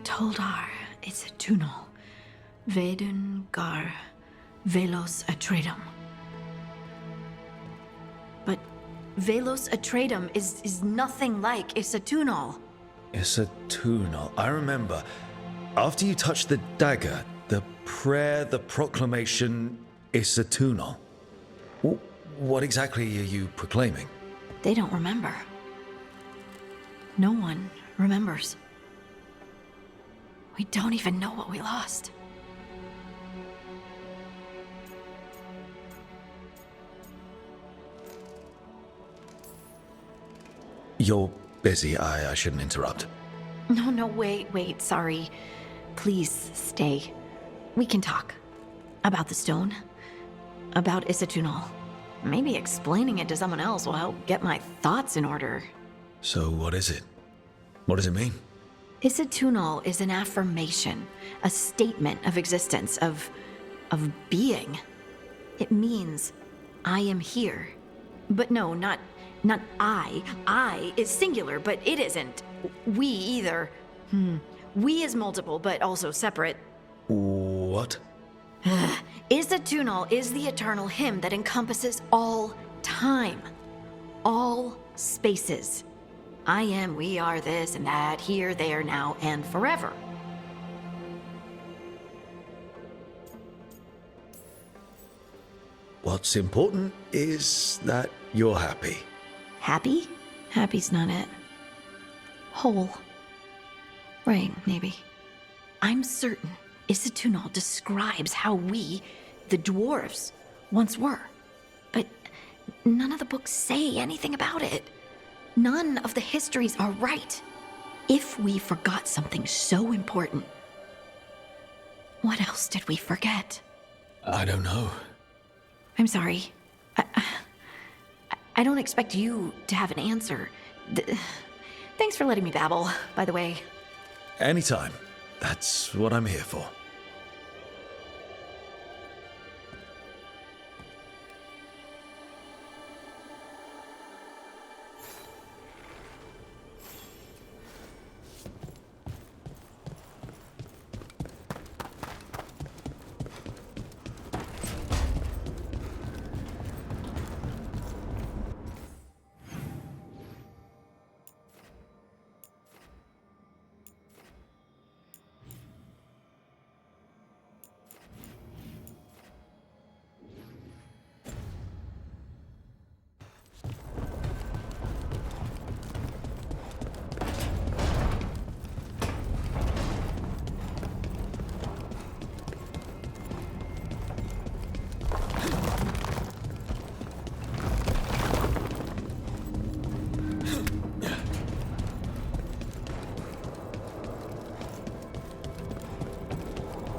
Toldar, it's a tunal. Veilguard, Velos Atretum. But Velos Atretum is nothing like Isatunal. Isatunal, I remember. After you touched the dagger, the prayer, the proclamation, Isatunal. What exactly are you proclaiming? They don't remember. No one remembers. We don't even know what we lost. You're busy. I shouldn't interrupt. No, wait, sorry. Please stay. We can talk. About the stone. About Isatunal. Maybe explaining it to someone else will help get my thoughts in order. So what is it? What does it mean? Isatunal is an affirmation, a statement of existence, of being. It means, I am here. But no, not I. I is singular, but it isn't. We either. We is multiple, but also separate. What? Isatunal is the eternal hymn that encompasses all time. All spaces. I am, we are, this and that, here, there, now, and forever. What's important is that you're happy. Happy? Happy's not it. Whole. Right, maybe. I'm certain Isatunal describes how we, the dwarves, once were. But none of the books say anything about it. None of the histories are right. If we forgot something so important, what else did we forget? I don't know. I'm sorry. I don't expect you to have an answer. Thanks for letting me babble, by the way. Anytime. That's what I'm here for.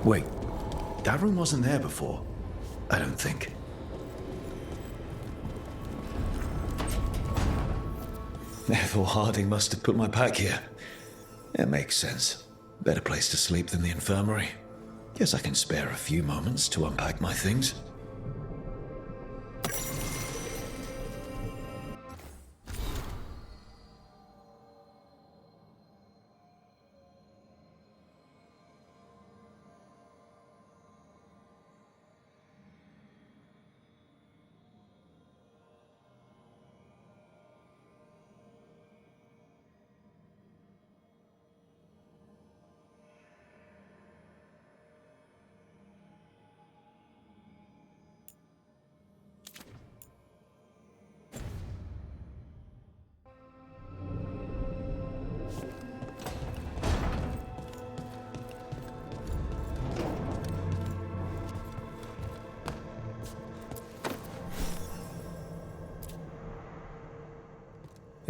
Wait, that room wasn't there before. I don't think. Therefore, Harding must have put my pack here. It makes sense. Better place to sleep than the infirmary. Guess I can spare a few moments to unpack my things.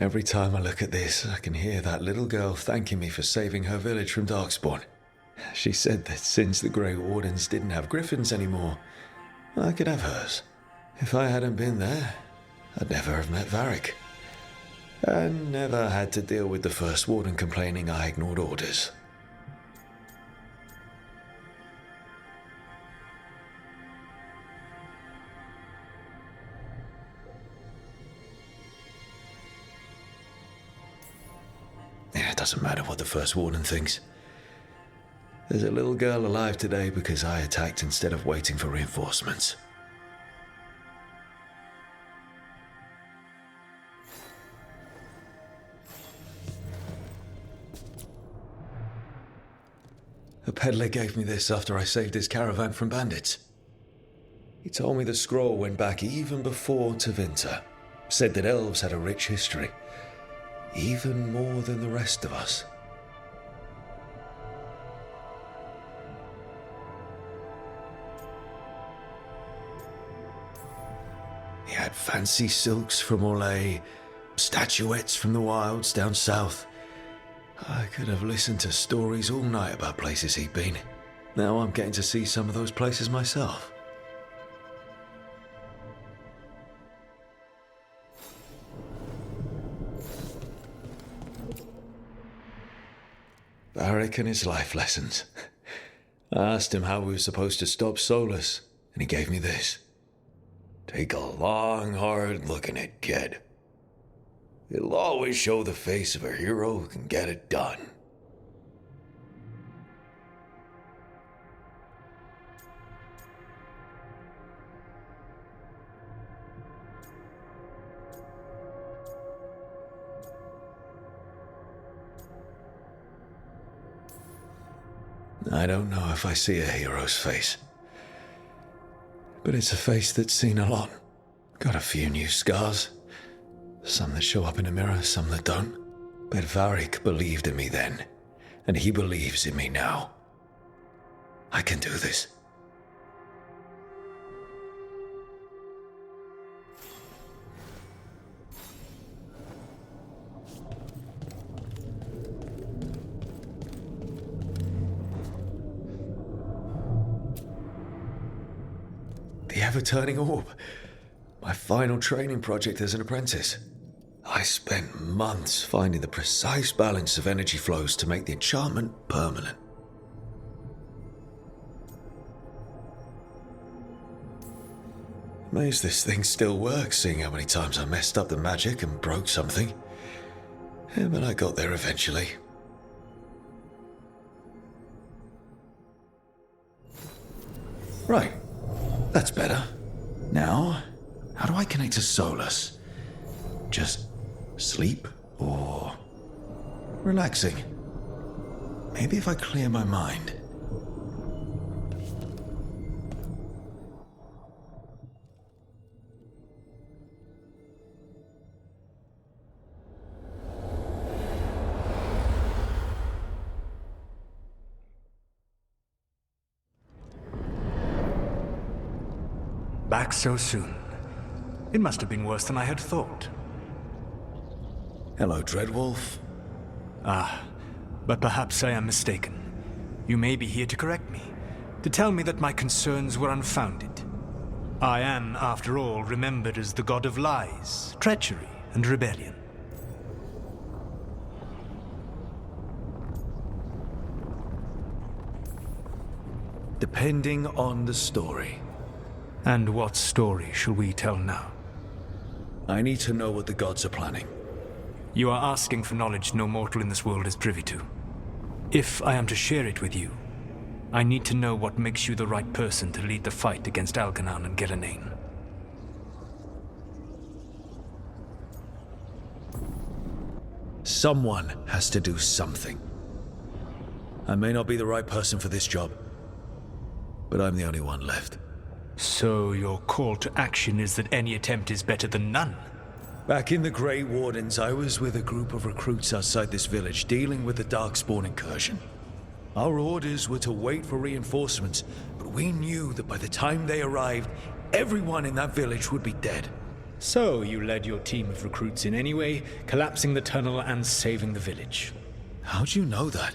Every time I look at this, I can hear that little girl thanking me for saving her village from Darkspawn. She said that since the Grey Wardens didn't have griffins anymore, I could have hers. If I hadn't been there, I'd never have met Varric. And never had to deal with the First Warden complaining I ignored orders. It doesn't matter what the First Warden thinks. There's a little girl alive today because I attacked instead of waiting for reinforcements. A peddler gave me this after I saved his caravan from bandits. He told me the scroll went back even before Tevinter. Said that elves had a rich history, even more than the rest of us. He had fancy silks from Orlais, statuettes from the wilds down south. I could have listened to stories all night about places he'd been. Now I'm getting to see some of those places myself. Varric and his life lessons. I asked him how we were supposed to stop Solus, and he gave me this. Take a long, hard look at it, kid. It'll always show the face of a hero who can get it done. I don't know if I see a hero's face, but it's a face that's seen a lot. Got a few new scars. Some that show up in a mirror, some that don't. But Varric believed in me then, and he believes in me now. I can do this. The ever-turning orb. My final training project as an apprentice. I spent months finding the precise balance of energy flows to make the enchantment permanent. Amazed this thing still works, seeing how many times I messed up the magic and broke something. Yeah, but I got there eventually. Right. That's better. Now, how do I connect to Solus? Just sleep or relaxing? Maybe if I clear my mind. Back so soon. It must have been worse than I had thought. Hello, Dreadwolf. Ah, but perhaps I am mistaken. You may be here to correct me, to tell me that my concerns were unfounded. I am, after all, remembered as the god of lies, treachery, and rebellion. Depending on the story. And what story shall we tell now? I need to know what the gods are planning. You are asking for knowledge no mortal in this world is privy to. If I am to share it with you, I need to know what makes you the right person to lead the fight against Algernon and Gillenane. Someone has to do something. I may not be the right person for this job, but I'm the only one left. So your call to action is that any attempt is better than none? Back in the Grey Wardens, I was with a group of recruits outside this village dealing with the Darkspawn incursion. Our orders were to wait for reinforcements, but we knew that by the time they arrived, everyone in that village would be dead. So you led your team of recruits in anyway, collapsing the tunnel and saving the village. How'd you know that?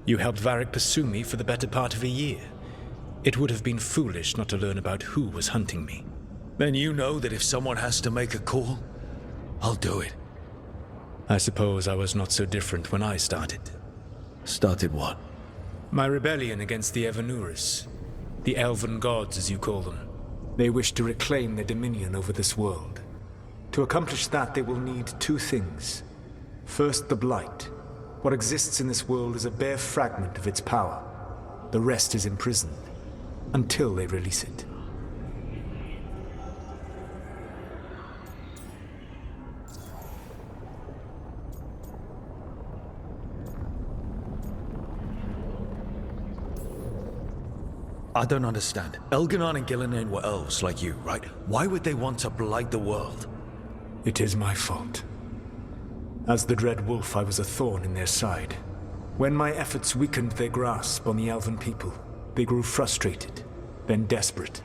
You helped Varric pursue me for the better part of a year. It would have been foolish not to learn about who was hunting me. Then you know that if someone has to make a call, I'll do it. I suppose I was not so different when I started. Started what? My rebellion against the Evanurus. The elven gods, as you call them. They wish to reclaim their dominion over this world. To accomplish that, they will need two things. First, the Blight. What exists in this world is a bare fragment of its power. the rest is imprisoned, until they release it. I don't understand. Elganon and Gillinan were elves like you, right? Why would they want to blight the world? It is my fault. As the Dread Wolf, I was a thorn in their side. When my efforts weakened their grasp on the elven people, they grew frustrated, then desperate.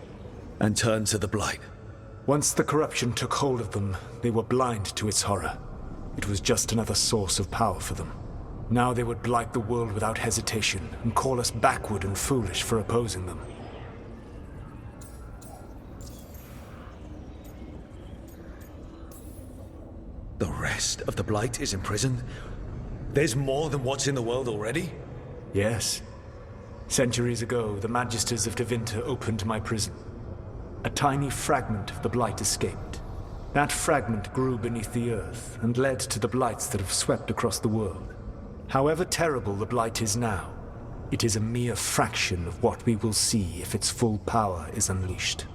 And turned to the blight. Once the corruption took hold of them, they were blind to its horror. It was just another source of power for them. Now they would blight the world without hesitation and call us backward and foolish for opposing them. The rest of the blight is imprisoned? There's more than what's in the world already? Yes. Centuries ago, the Magisters of Tevinter opened my prison. A tiny fragment of the blight escaped. That fragment grew beneath the earth and led to the blights that have swept across the world. However terrible the blight is now, it is a mere fraction of what we will see if its full power is unleashed.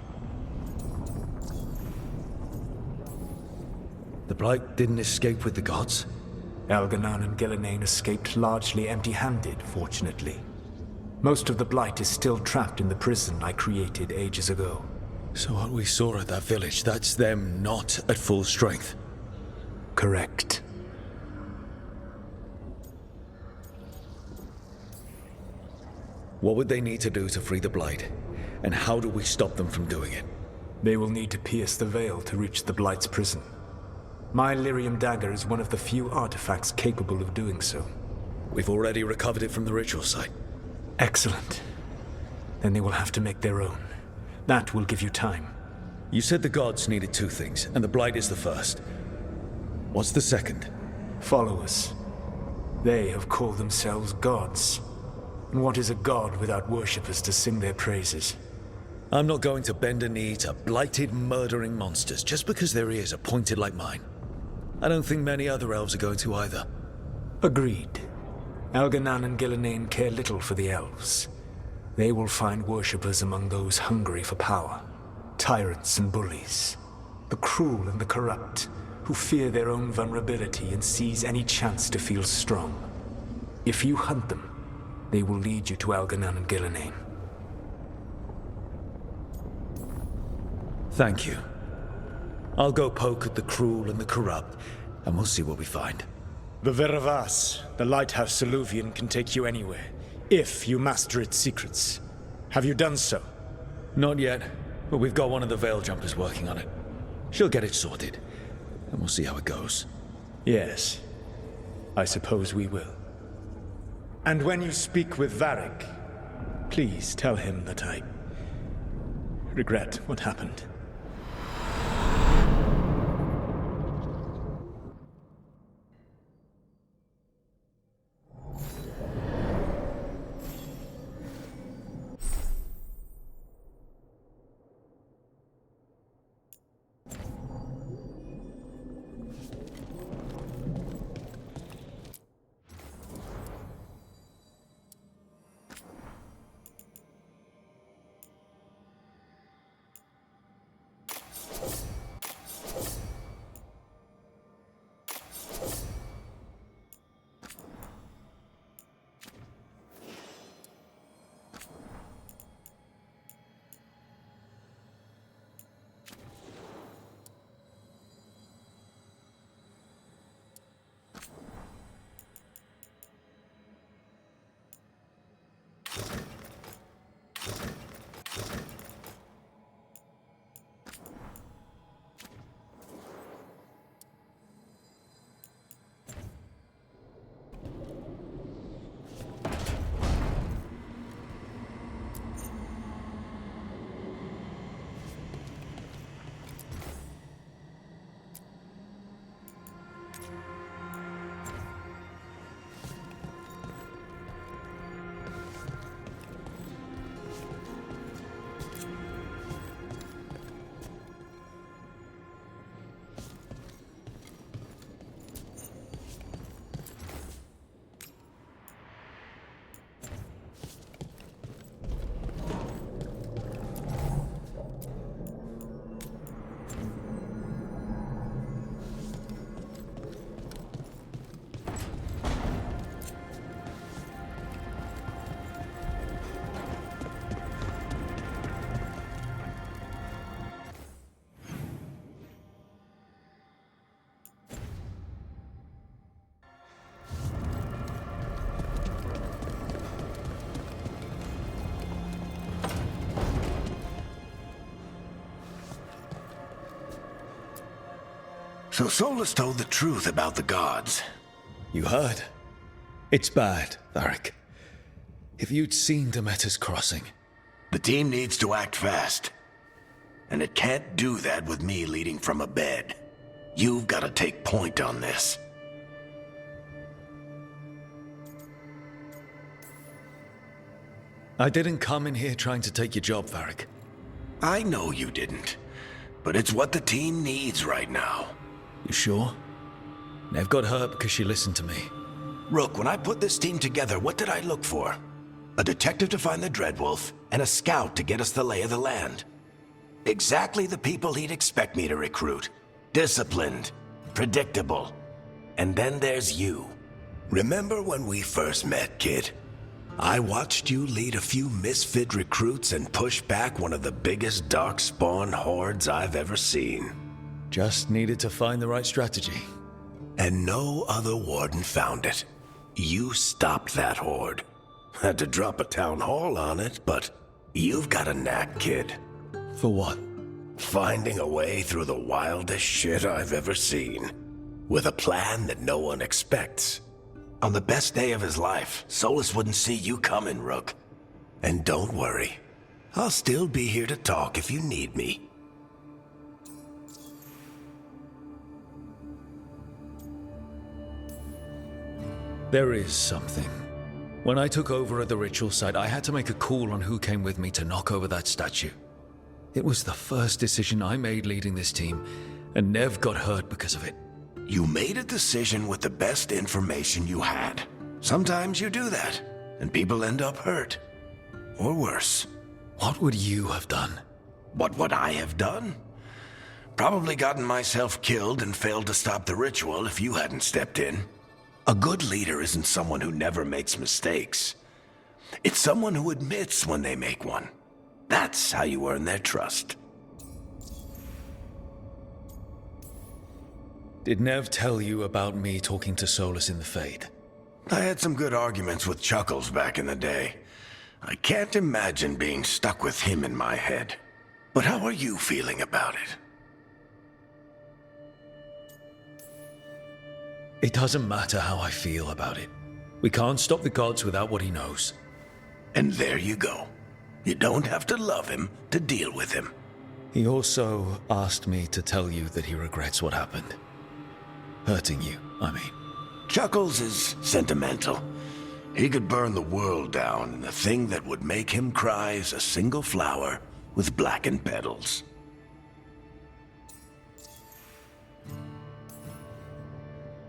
The blight didn't escape with the gods? Elganon and Gillinan escaped largely empty-handed, fortunately. Most of the blight is still trapped in the prison I created ages ago. So what we saw at that village, that's them not at full strength? Correct. What would they need to do to free the blight? And how do we stop them from doing it? They will need to pierce the veil to reach the blight's prison. My lyrium dagger is one of the few artifacts capable of doing so. We've already recovered it from the ritual site. Excellent. Then they will have to make their own. That will give you time. You said the gods needed two things, and the blight is the first. What's the second? Followers. They have called themselves gods. And what is a god without worshippers to sing their praises? I'm not going to bend a knee to blighted, murdering monsters just because their ears are pointed like mine. I don't think many other elves are going to either. Agreed. Elganon and Gillinan care little for the elves. They will find worshippers among those hungry for power. Tyrants and bullies. The cruel and the corrupt, who fear their own vulnerability and seize any chance to feel strong. If you hunt them, they will lead you to Elganon and Gillinan. Thank you. I'll go poke at the cruel and the corrupt, and we'll see what we find. The Veravas, the lighthouse Soluvian, can take you anywhere, if you master its secrets. Have you done so? Not yet, but we've got one of the Veil Jumpers working on it. She'll get it sorted, and we'll see how it goes. Yes, I suppose we will. And when you speak with Varric, please tell him that I regret what happened. So Solus told the truth about the gods. You heard? It's bad, Varric. If you'd seen Demeter's crossing... The team needs to act fast. And it can't do that with me leading from a bed. You've got to take point on this. I didn't come in here trying to take your job, Varric. I know you didn't. But it's what the team needs right now. You sure? Nev got hurt because she listened to me. Rook, when I put this team together, what did I look for? A detective to find the Dreadwolf, and a scout to get us the lay of the land. Exactly the people he'd expect me to recruit. Disciplined, predictable. And then there's you. Remember when we first met, kid? I watched you lead a few misfit recruits and push back one of the biggest darkspawn hordes I've ever seen. Just needed to find the right strategy. And no other warden found it. You stopped that horde. Had to drop a town hall on it, but you've got a knack, kid. For what? Finding a way through the wildest shit I've ever seen. With a plan that no one expects. On the best day of his life, Solus wouldn't see you coming, Rook. And don't worry. I'll still be here to talk if you need me. There is something. When I took over at the ritual site, I had to make a call on who came with me to knock over that statue. It was the first decision I made leading this team, and Nev got hurt because of it. You made a decision with the best information you had. Sometimes you do that, and people end up hurt. Or worse. What would you have done? What would I have done? Probably gotten myself killed and failed to stop the ritual if you hadn't stepped in. A good leader isn't someone who never makes mistakes. It's someone who admits when they make one. That's how you earn their trust. Did Nev tell you about me talking to Solus in the Fade? I had some good arguments with Chuckles back in the day. I can't imagine being stuck with him in my head. But how are you feeling about it? It doesn't matter how I feel about it. We can't stop the gods without what he knows. And there you go. You don't have to love him to deal with him. He also asked me to tell you that he regrets what happened. Hurting you, I mean. Chuckles is sentimental. He could burn the world down, and the thing that would make him cry is a single flower with blackened petals.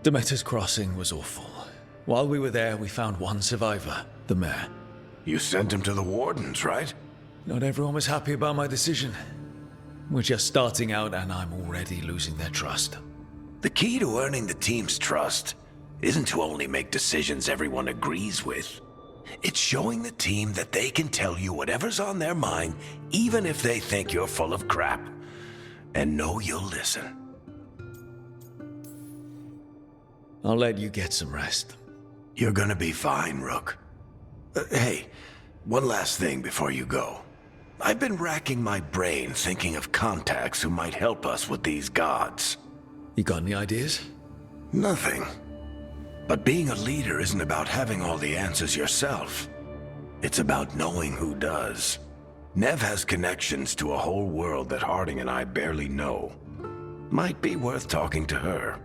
Demeter's crossing was awful. While we were there, we found one survivor, the mayor. You sent him to the wardens, right? Not everyone was happy about my decision. We're just starting out, and I'm already losing their trust. The key to earning the team's trust isn't to only make decisions everyone agrees with. It's showing the team that they can tell you whatever's on their mind, even if they think you're full of crap, and know you'll listen. I'll let you get some rest. You're gonna be fine, Rook. Hey, one last thing before you go. I've been racking my brain thinking of contacts who might help us with these gods. You got any ideas? Nothing. But being a leader isn't about having all the answers yourself. It's about knowing who does. Nev has connections to a whole world that Harding and I barely know. Might be worth talking to her.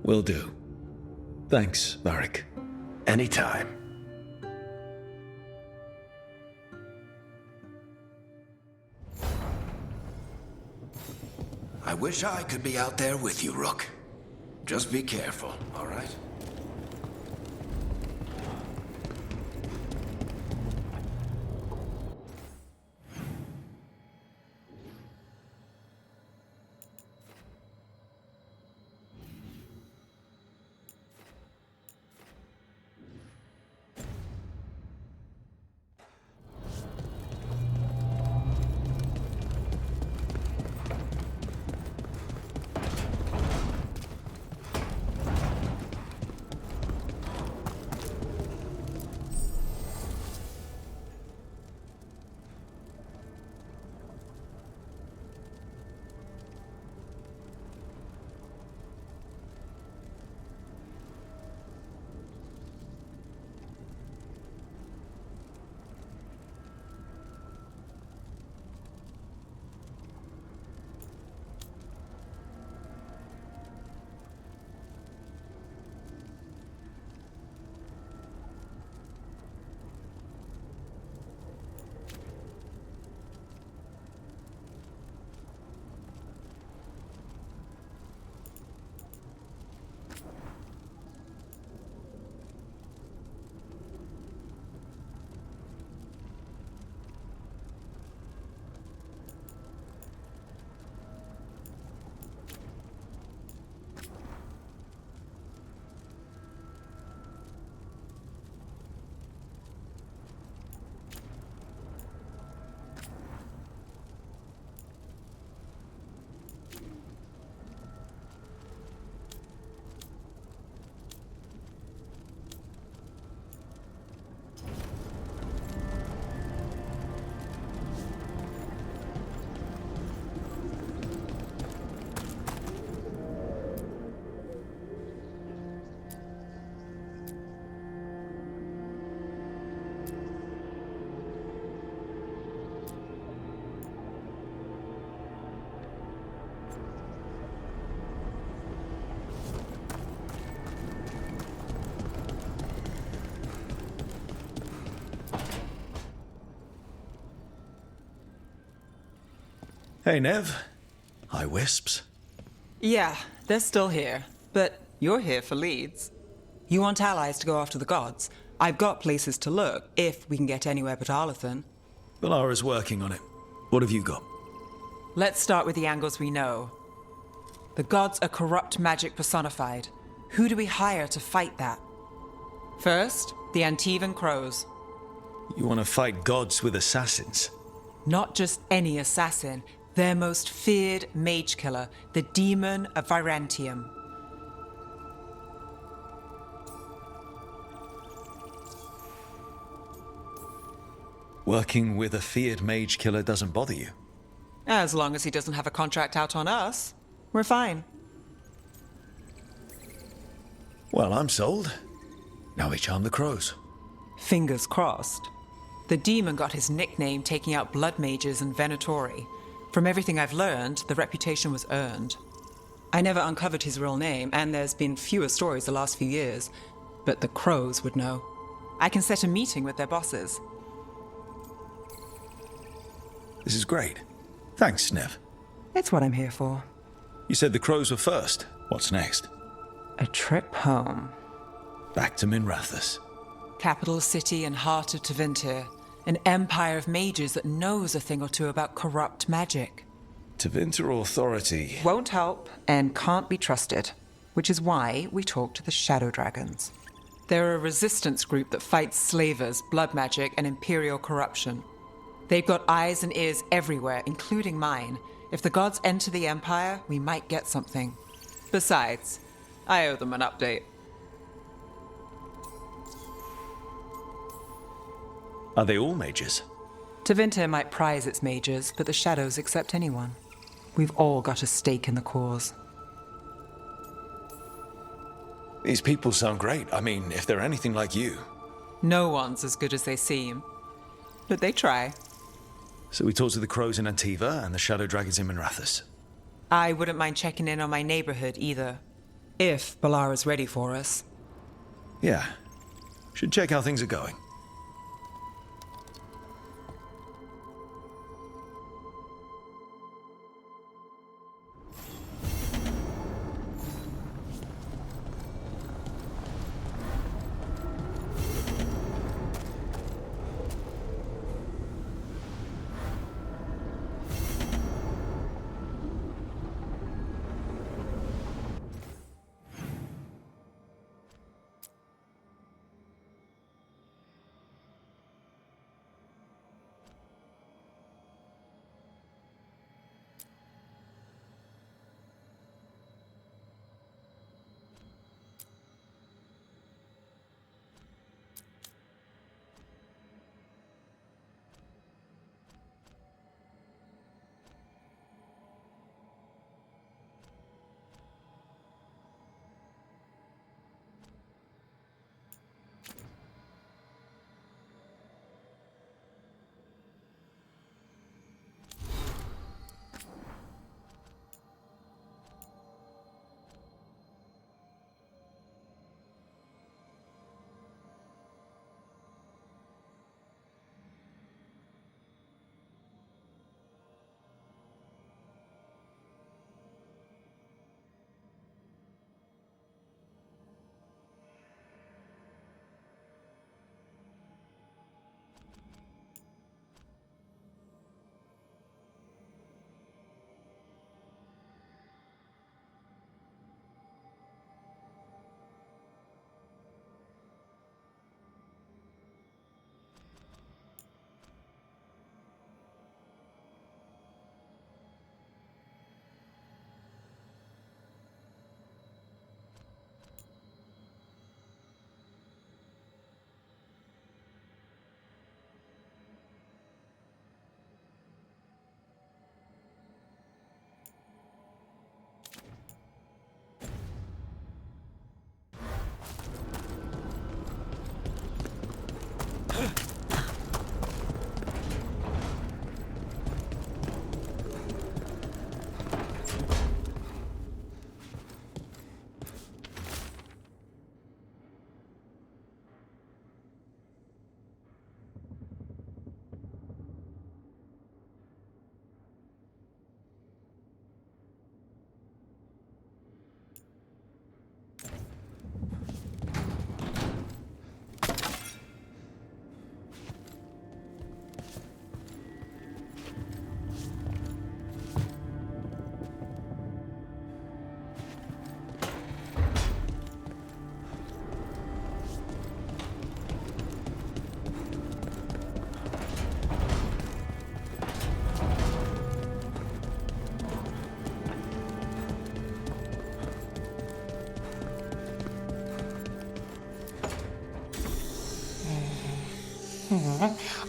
Will do. Thanks, Varric. Anytime. I wish I could be out there with you, Rook. Just be careful, all right? Hey, Nev. Hi, Wisps. Yeah, they're still here. But you're here for leads. You want allies to go after the gods? I've got places to look, if we can get anywhere but Arlathan. Valara's working on it. What have you got? Let's start with the angles we know. The gods are corrupt magic personified. Who do we hire to fight that? First, the Antivan Crows. You want to fight gods with assassins? Not just any assassin, their most feared mage killer, the Demon of Virantium. Working with a feared mage killer doesn't bother you? As long as he doesn't have a contract out on us, we're fine. Well, I'm sold. Now we charm the crows. Fingers crossed. The demon got his nickname taking out blood mages and Venatori. From everything I've learned, the reputation was earned. I never uncovered his real name, and there's been fewer stories the last few years, but the crows would know. I can set a meeting with their bosses. This is great. Thanks, Nev. It's what I'm here for. You said the crows were first. What's next? A trip home. Back to Minrathous. Capital city and heart of Tevinter. An empire of mages that knows a thing or two about corrupt magic. Tevinter Authority. Won't help and can't be trusted, which is why we talk to the Shadow Dragons. They're a resistance group that fights slavers, blood magic, and imperial corruption. They've got eyes and ears everywhere, including mine. If the gods enter the Empire, we might get something. Besides, I owe them an update. Are they all mages? Tevinter might prize its mages, but the Shadows accept anyone. We've all got a stake in the cause. These people sound great. I mean, if they're anything like you. No one's as good as they seem. But they try. So we talk to the crows in Antiva and the shadow dragons in Minrathous. I wouldn't mind checking in on my neighborhood either. If Balara's ready for us. Yeah. Should check how things are going.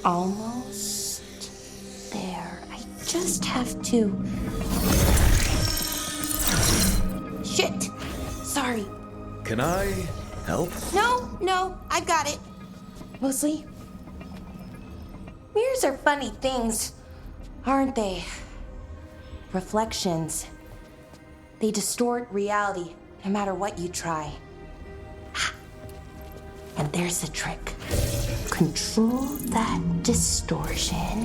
Almost there. I just have to... Shit! Sorry. Can I help? No, I've got it. Mostly. Mirrors are funny things, aren't they? Reflections. They distort reality, no matter what you try. And there's the trick. Control that distortion.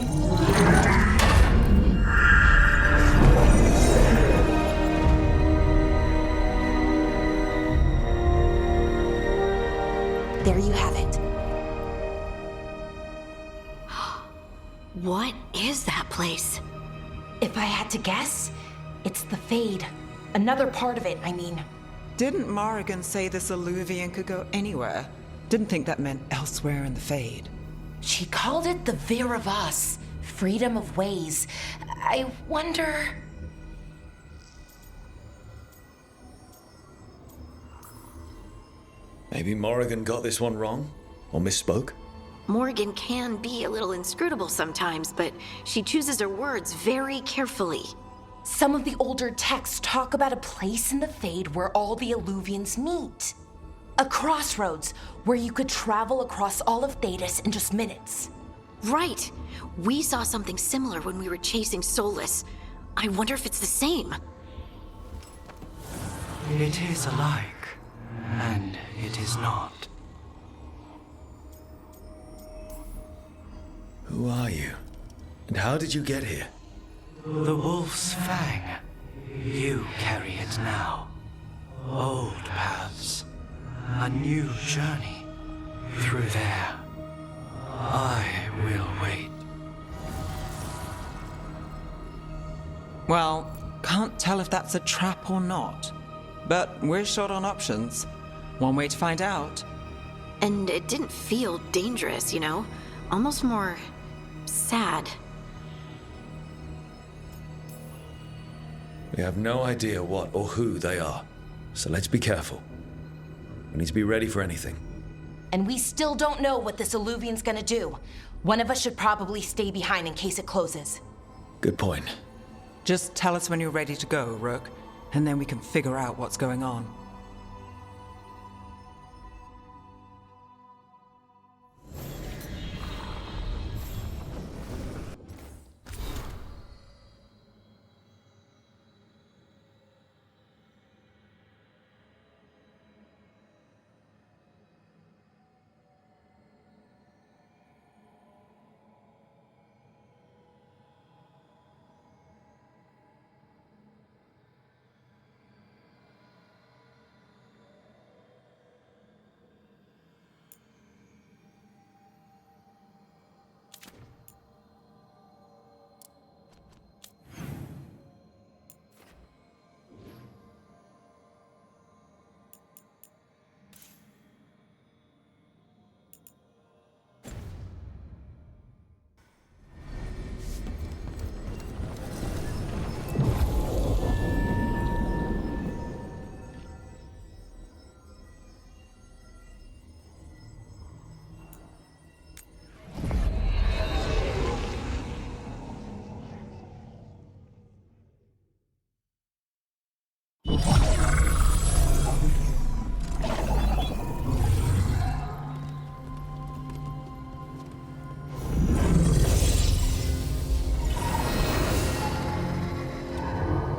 There you have it. What is that place? If I had to guess, it's the Fade. Another part of it, I mean. Didn't Morrigan say this Illuvian could go anywhere? Didn't think that meant elsewhere in the Fade. She called it the Veer of Us, freedom of ways. I wonder... Maybe Morrigan got this one wrong? Or misspoke? Morgan can be a little inscrutable sometimes, but she chooses her words very carefully. Some of the older texts talk about a place in the Fade where all the Illuvians meet. A crossroads where you could travel across all of Thedas in just minutes. Right. We saw something similar when we were chasing Solus. I wonder if it's the same. It is alike, and it is not. Who are you? And how did you get here? The Wolf's Fang. You carry it now. Old paths. A new journey. Through there. I will wait. Well, can't tell if that's a trap or not. But we're short on options. One way to find out. And it didn't feel dangerous, you know? Almost more... sad. We have no idea what or who they are, so let's be careful. We need to be ready for anything. And we still don't know what this Illuvian's gonna do. One of us should probably stay behind in case it closes. Good point. Just tell us when you're ready to go, Rook, and then we can figure out what's going on.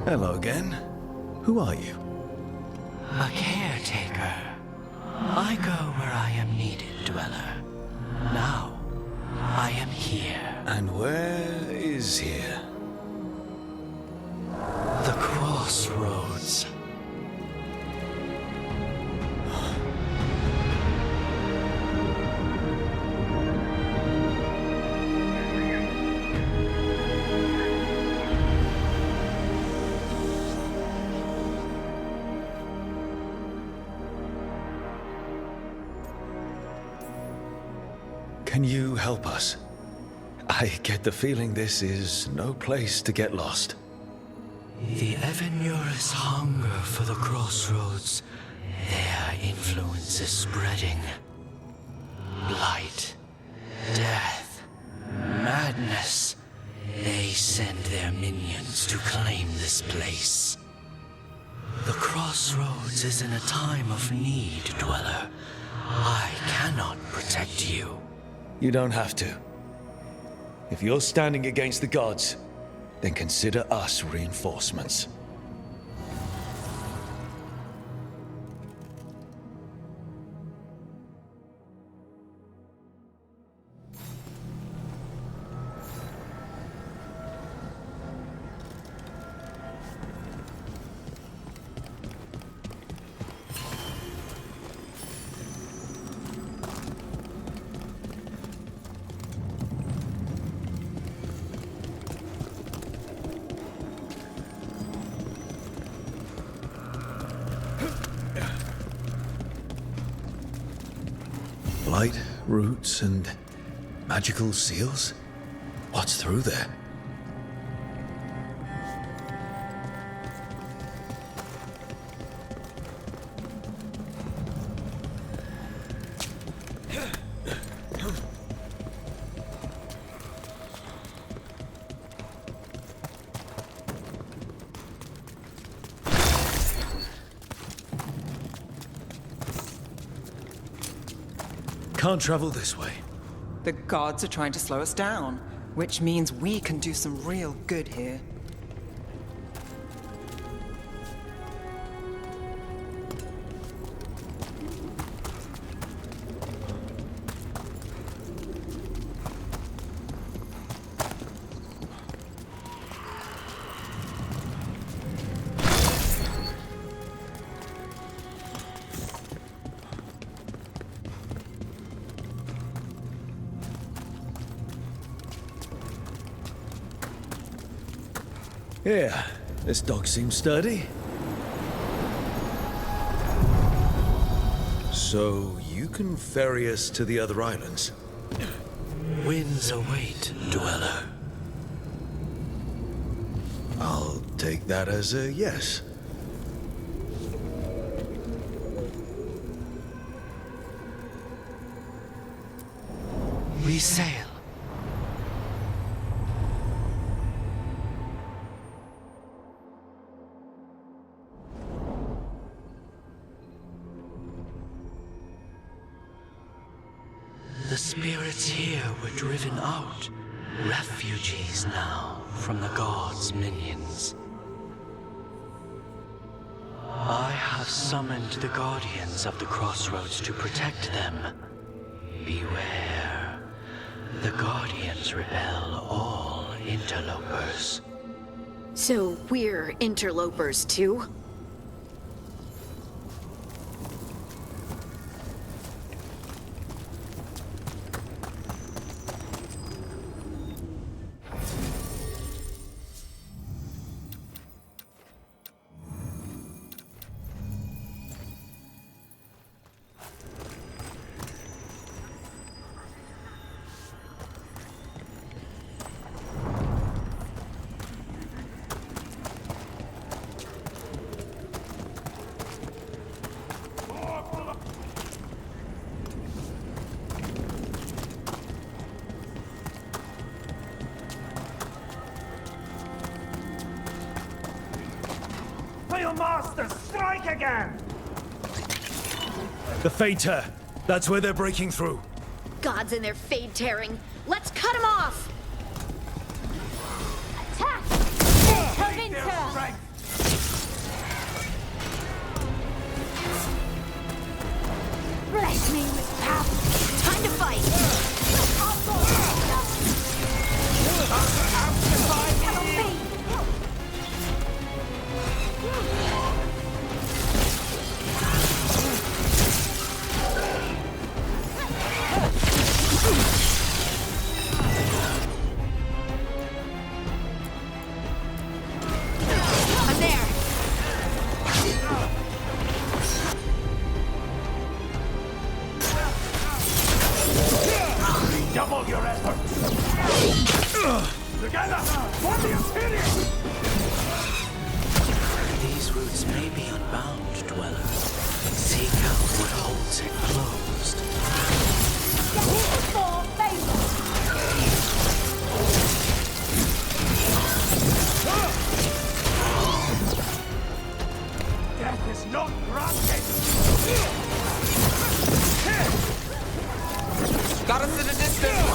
Hello again. Who are you? A caretaker. I go where I am needed, dweller. Now, I am here. And where is here? The crossroads. Can you help us? I get the feeling this is no place to get lost. The Evenurus hunger for the crossroads. Their influence is spreading. Blight, death. wants to claim this place. The crossroads is in a time of need, Dweller. I cannot protect you. You don't have to. If you're standing against the gods, then consider us reinforcements. Light, roots, and magical seals? What's through there? Can't travel this way. The gods are trying to slow us down, which means we can do some real good here. Yeah, this dog seems sturdy. So, you can ferry us to the other islands? Winds await, Dweller. I'll take that as a yes. We sail. The spirits here were driven out, refugees now from the gods' minions. I have summoned the guardians of the crossroads to protect them. Beware. The guardians repel all interlopers. So we're interlopers too? Masters, strike again! The Fater! That's where they're breaking through. Gods and their fade tearing. Let's cut them off! Attack! Interventor! Bless me with power! Time to fight! Double your efforts! Together! For the Imperium! These roots may be unbound, Dweller. Seek out what holds it closed. For favor! Got us at a distance.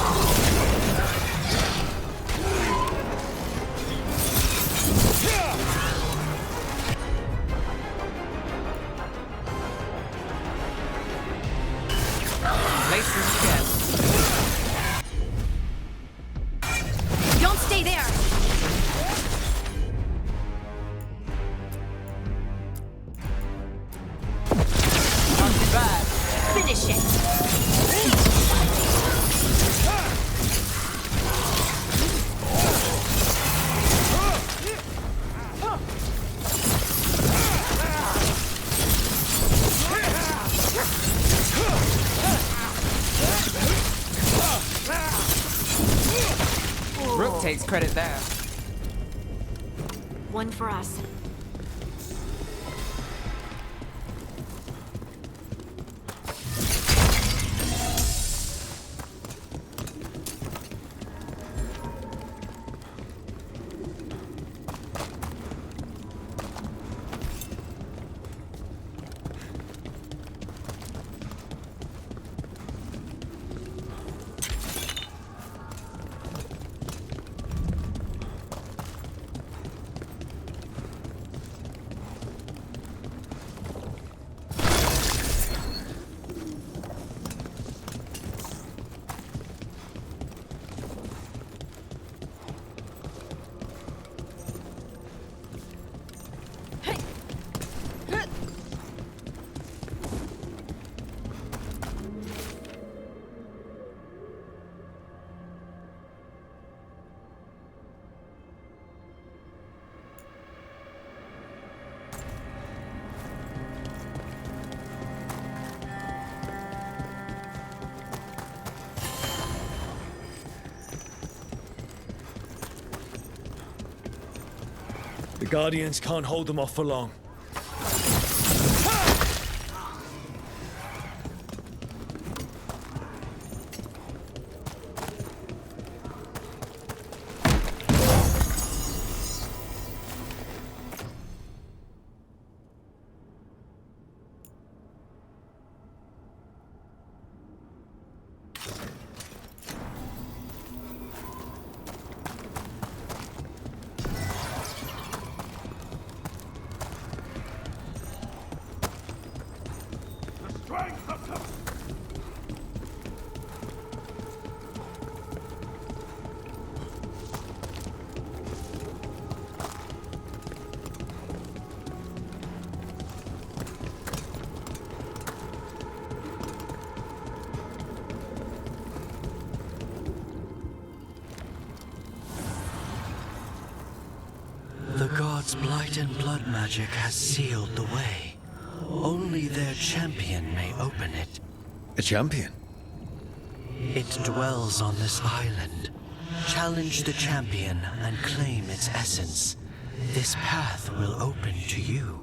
Places again. Don't stay there! Not too bad. Finish it! Rook takes credit there. One for us. The Guardians can't hold them off for long. The gods' blight and blood magic has sealed the way. Only their champion may open it. A champion? It dwells on this island. Challenge the champion and claim its essence. This path will open to you.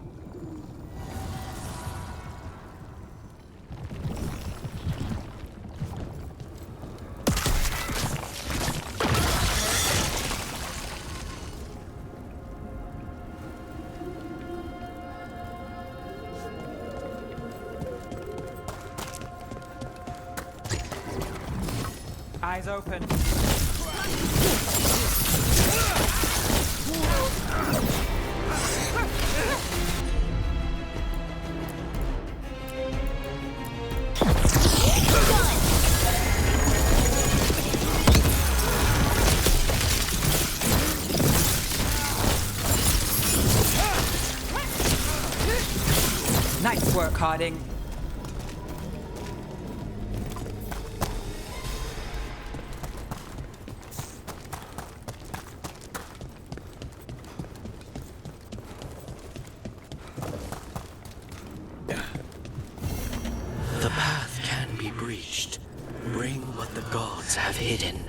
Eyes open. Nice work, Harding. The path can be breached. Bring what the gods have hidden.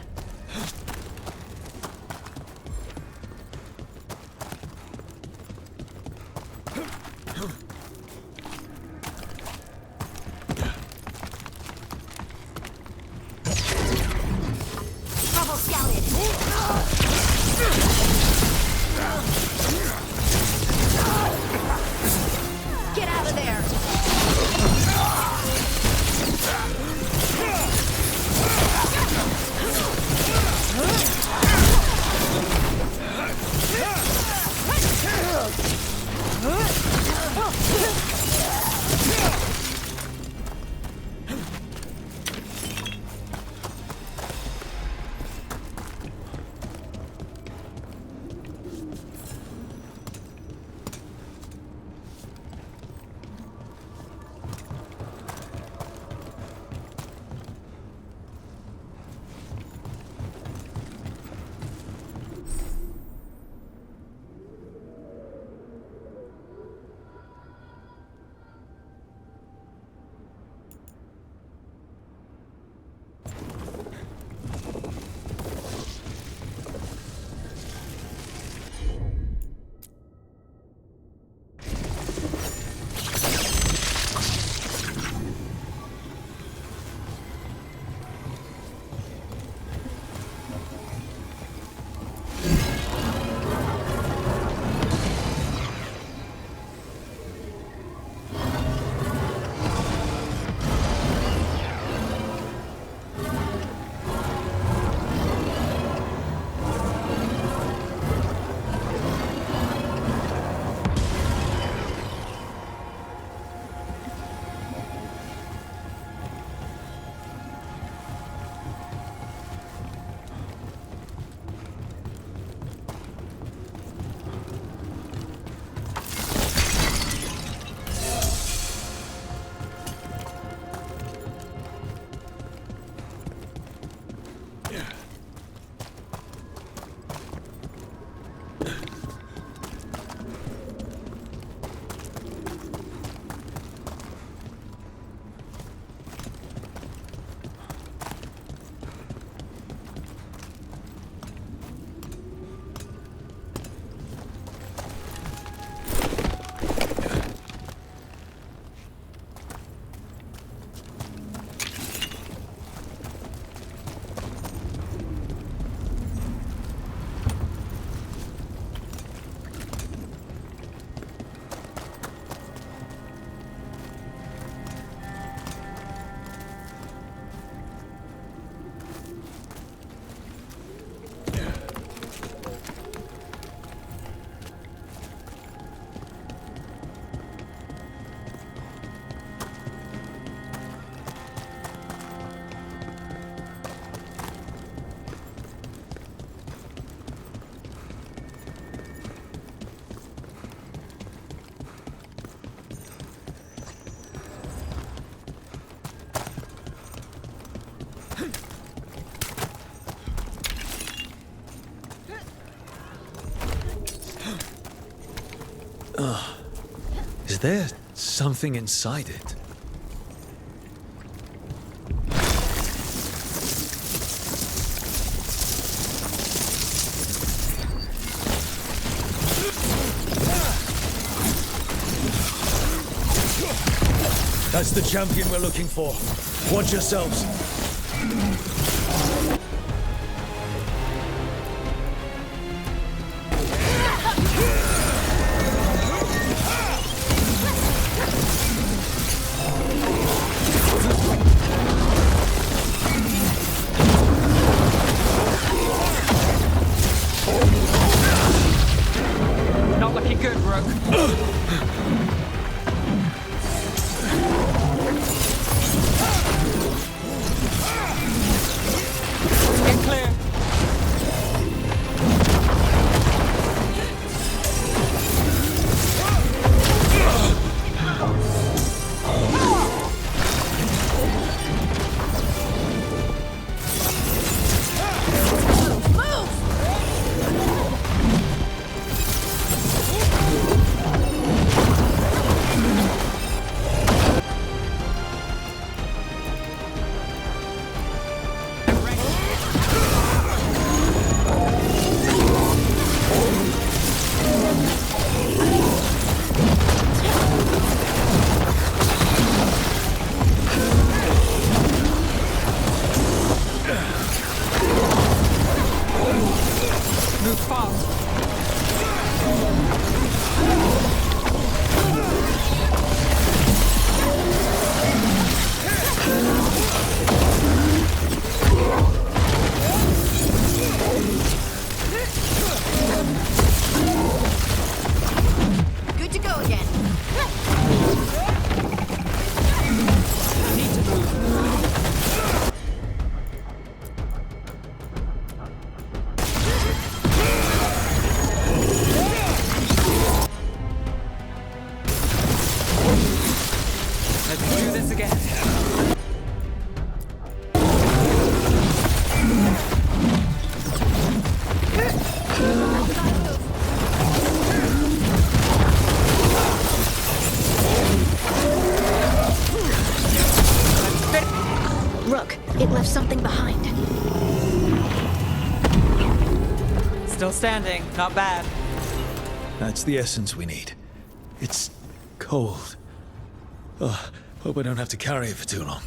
Rebel scouted! Get out of there! Is there something inside it? That's the champion we're looking for. Watch yourselves. Not looking good, Rook. Get clear. Move fast. Good to go again. Need to move. Let's do this again. Rook, it left something behind. Still standing. Not bad. That's the essence we need. It's cold. Oh, hope I don't have to carry it for too long.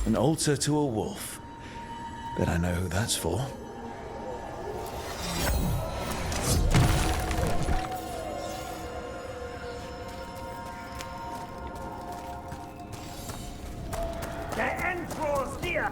An altar to a wolf. Bet I know who that's for. The entrance here!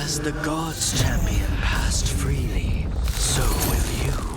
As the gods' champion passed freely, so will you.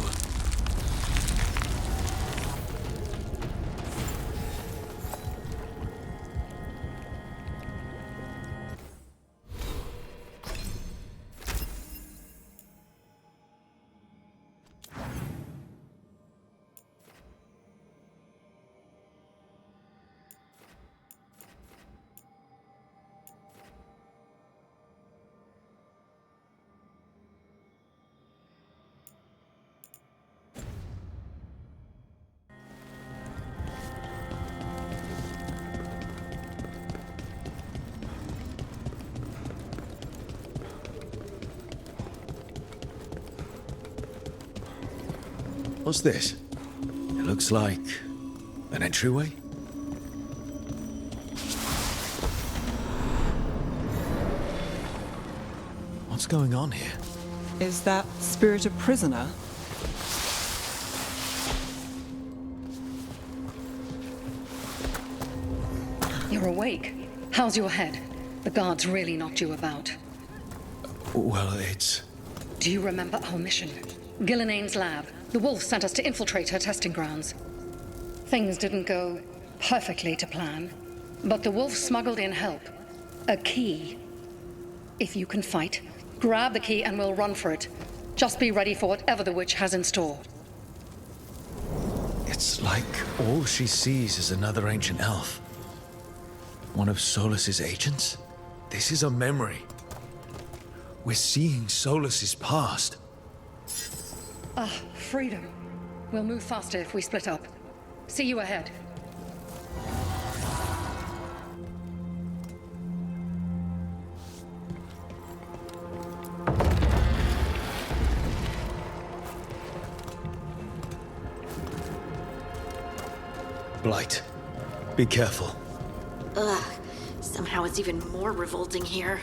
What's this? It looks like an entryway? What's going on here? Is that spirit a prisoner? You're awake. How's your head? The guards really knocked you about. Well, it's... Do you remember our mission? Gillinane's lab. The wolf sent us to infiltrate her testing grounds. Things didn't go perfectly to plan, but the wolf smuggled in help. A key. If you can fight, grab the key and we'll run for it. Just be ready for whatever the witch has in store. It's like all she sees is another ancient elf. One of Solus's agents? This is a memory. We're seeing Solus's past. Ah, freedom. We'll move faster if we split up. See you ahead. Blight, be careful. Ugh. Somehow it's even more revolting here.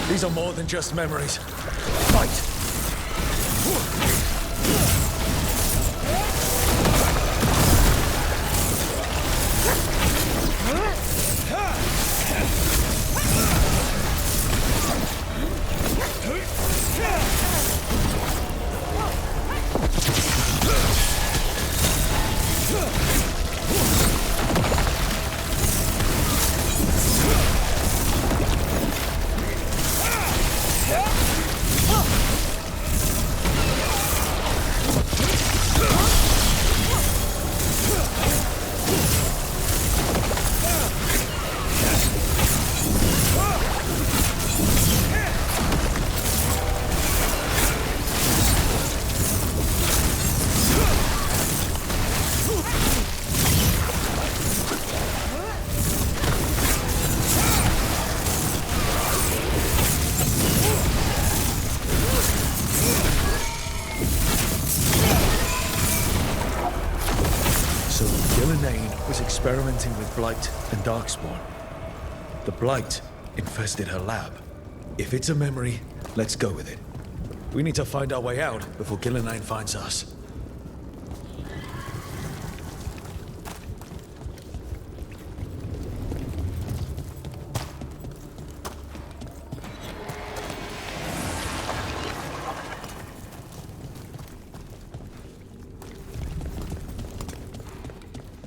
These are more than just memories. Fight! Experimenting with Blight and Darkspawn. The Blight infested her lab. If it's a memory, let's go with it. We need to find our way out before Gillinane finds us.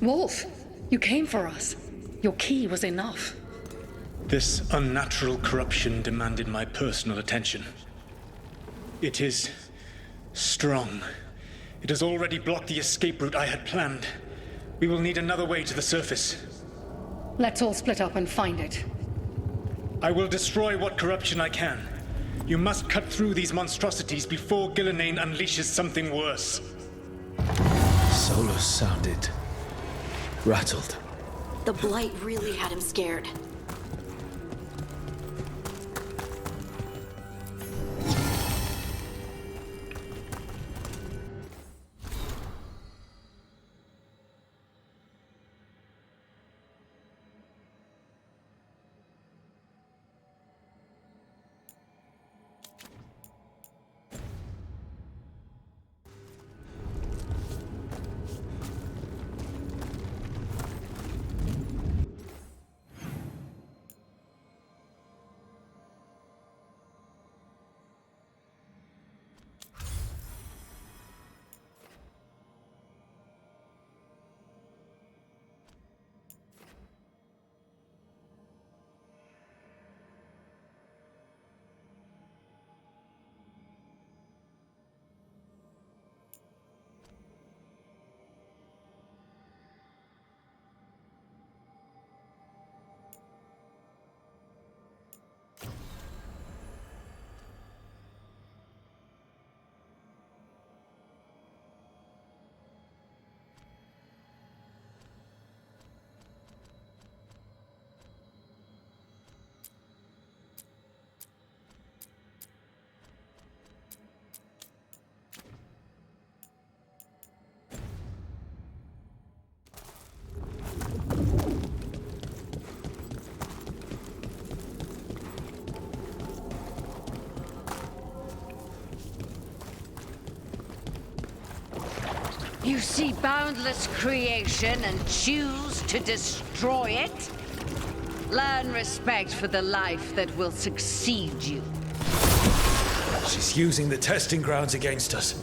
Wolf, you came for us. Your key was enough. This unnatural corruption demanded my personal attention. It is strong. It has already blocked the escape route I had planned. We will need another way to the surface. Let's all split up and find it. I will destroy what corruption I can. You must cut through these monstrosities before Gillinane unleashes something worse. Solus sounded rattled. The Blight really had him scared. You see boundless creation and choose to destroy it? Learn respect for the life that will succeed you. She's using the testing grounds against us.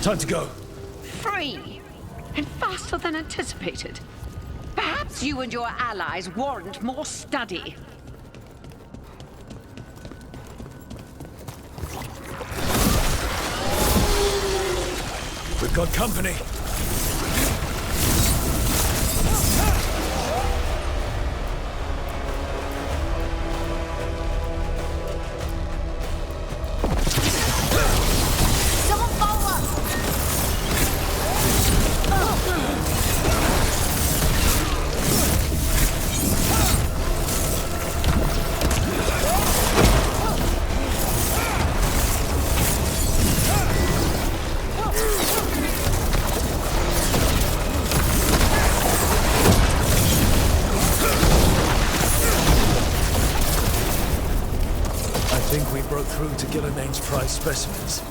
Time to go. Free! And faster than anticipated. Perhaps you and your allies warrant more study. We've got company. To Gilliman's prize specimens.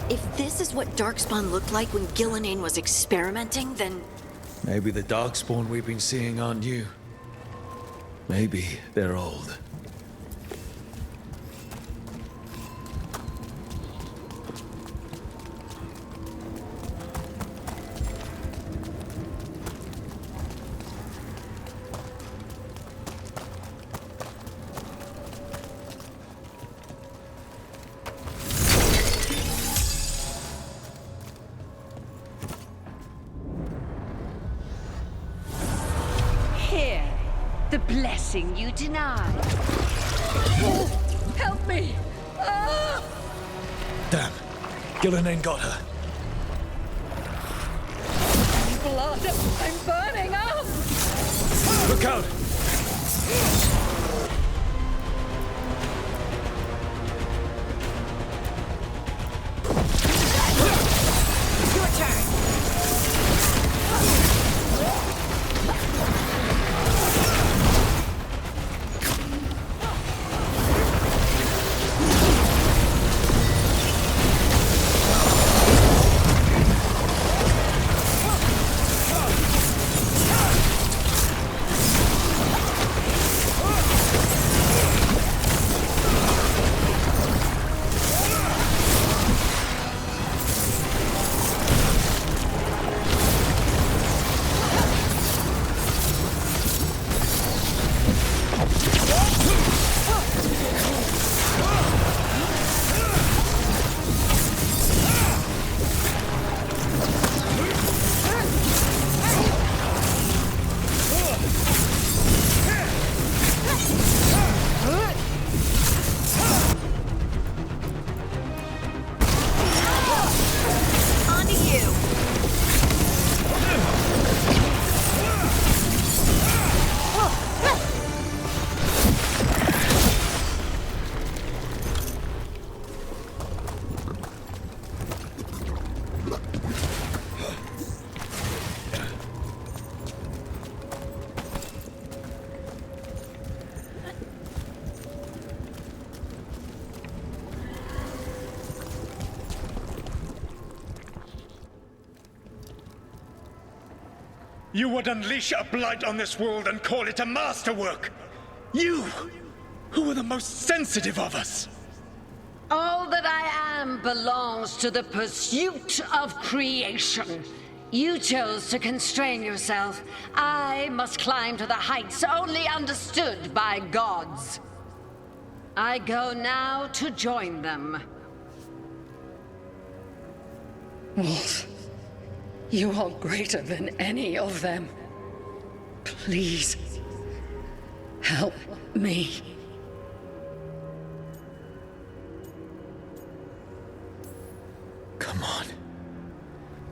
If this is what Darkspawn looked like when Gillinane was experimenting, then... Maybe the Darkspawn we've been seeing aren't new. Maybe they're old. The blessing you denied. Oh, help me! Ah! Damn. Gillinane got her. Blood! I'm burning up! Look out! Your turn! You would unleash a blight on this world and call it a masterwork! You, who were the most sensitive of us! All that I am belongs to the pursuit of creation. You chose to constrain yourself. I must climb to the heights only understood by gods. I go now to join them. Wolf, you are greater than any of them. Please, help me. Come on.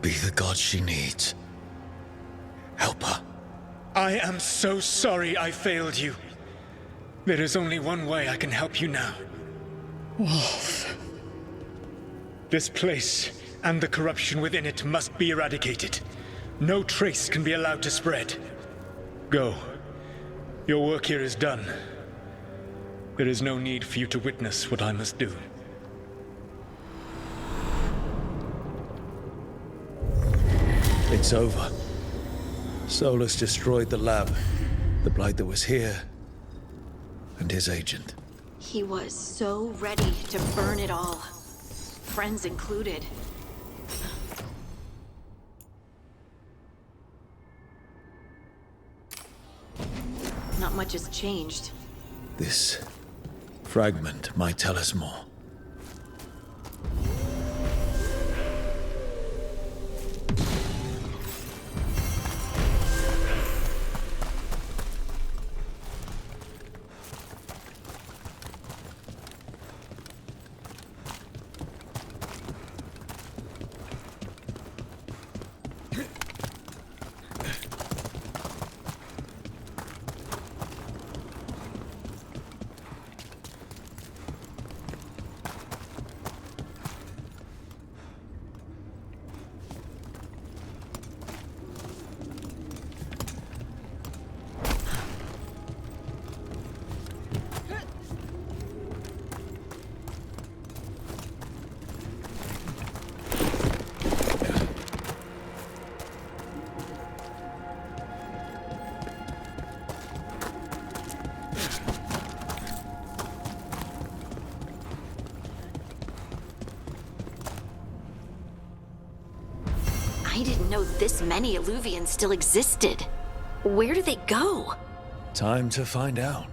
Be the god she needs. Help her. I am so sorry I failed you. There is only one way I can help you now. Wolf. This place and the corruption within it must be eradicated. No trace can be allowed to spread. Go. Your work here is done. There is no need for you to witness what I must do. It's over. Solus destroyed the lab, the blight that was here, and his agent. He was so ready to burn it all. Friends included. Not much has changed. This fragment might tell us more. I didn't know this many Illuvians still existed. Where do they go? Time to find out.